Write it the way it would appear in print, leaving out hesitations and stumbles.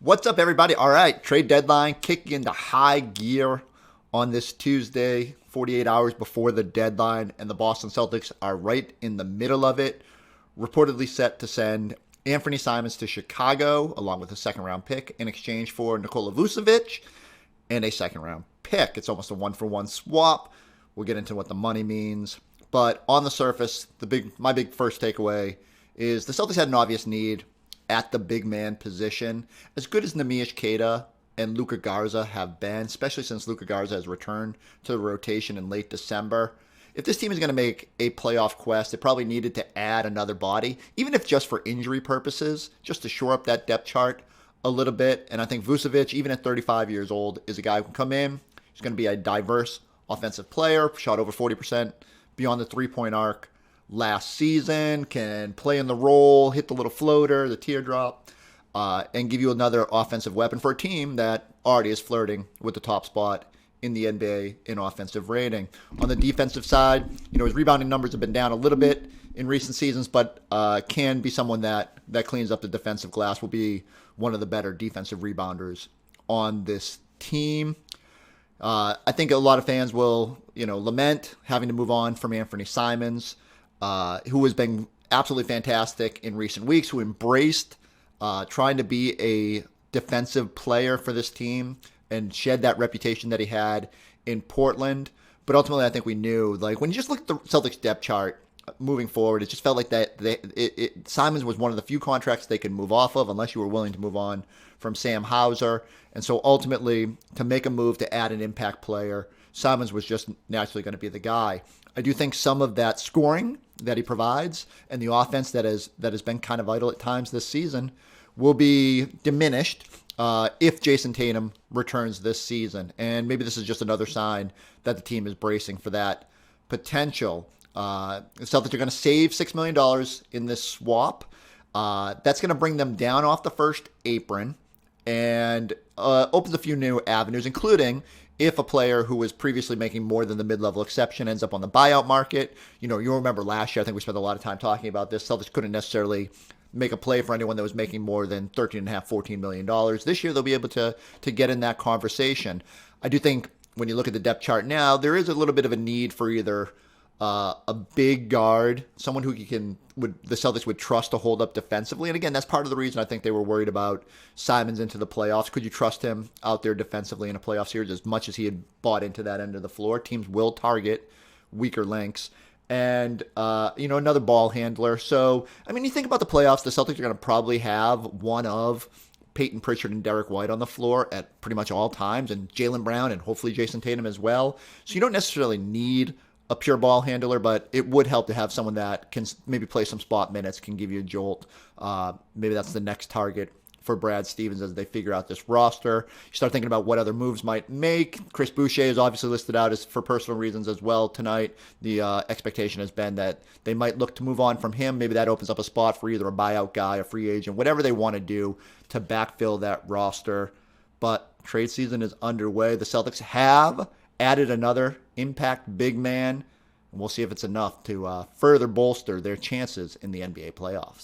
What's up, everybody? All right, trade deadline kicking into high gear on this Tuesday, 48 hours before the deadline, and the Boston Celtics are right in the middle of it, reportedly set to send Anfernee Simons to Chicago, along with a second-round pick, in exchange for Nikola Vučević and a second-round pick. It's almost a one-for-one swap. We'll get into what the money means. But on the surface, my big first takeaway is the Celtics had an obvious need at the big man position. As good as Neemias Queta and Luka Garza have been, especially since Luka Garza has returned to the rotation in late December, if this team is going to make a playoff quest, it probably needed to add another body, even if just for injury purposes, just to shore up that depth chart a little bit. And I think Vučević, even at 35 years old, is a guy who can come in. He's going to be a diverse offensive player, shot over 40% beyond the three-point arc last season, can play in the role, hit the little floater, the teardrop, and give you another offensive weapon for a team that already is flirting with the top spot in the NBA in offensive rating. On the defensive side, his rebounding numbers have been down a little bit in recent seasons, but can be someone that cleans up the defensive glass, will be one of the better defensive rebounders on this team. I think a lot of fans will, lament having to move on from Anfernee Simons, who has been absolutely fantastic in recent weeks, who embraced trying to be a defensive player for this team and shed that reputation that he had in Portland. But ultimately, I think we knew, when you just look at the Celtics depth chart moving forward, it just felt like Simons was one of the few contracts they could move off of, unless you were willing to move on from Sam Hauser. And so ultimately, to make a move to add an impact player, Simons was just naturally going to be the guy. I do think some of that scoring that he provides and the offense that has been kind of idle at times this season will be diminished if Jason Tatum returns this season. And maybe this is just another sign that the team is bracing for that potential. The Celtics are going to save $6 million in this swap. That's going to bring them down off the first apron and opens a few new avenues, including if a player who was previously making more than the mid-level exception ends up on the buyout market. You'll remember last year, I think we spent a lot of time talking about this. Celtics couldn't necessarily make a play for anyone that was making more than $13.5, $14 million. This year, they'll be able to get in that conversation. I do think when you look at the depth chart now, there is a little bit of a need for either a big guard, someone who the Celtics would trust to hold up defensively. And again, that's part of the reason I think they were worried about Simons into the playoffs. Could you trust him out there defensively in a playoff series as much as he had bought into that end of the floor? Teams will target weaker links. And, another ball handler. So, you think about the playoffs, the Celtics are going to probably have one of Peyton Pritchard and Derek White on the floor at pretty much all times, and Jaylen Brown and hopefully Jason Tatum as well. So you don't necessarily need a pure ball handler, but it would help to have someone that can maybe play some spot minutes, can give you a jolt. Maybe that's the next target for Brad Stevens as they figure out this roster. You start thinking about what other moves might make. Chris Boucher is obviously listed out as for personal reasons as well tonight. The expectation has been that they might look to move on from him. Maybe that opens up a spot for either a buyout guy, a free agent, whatever they want to do to backfill that roster. But trade season is underway. The Celtics have added another impact big man, and we'll see if it's enough to further bolster their chances in the NBA playoffs.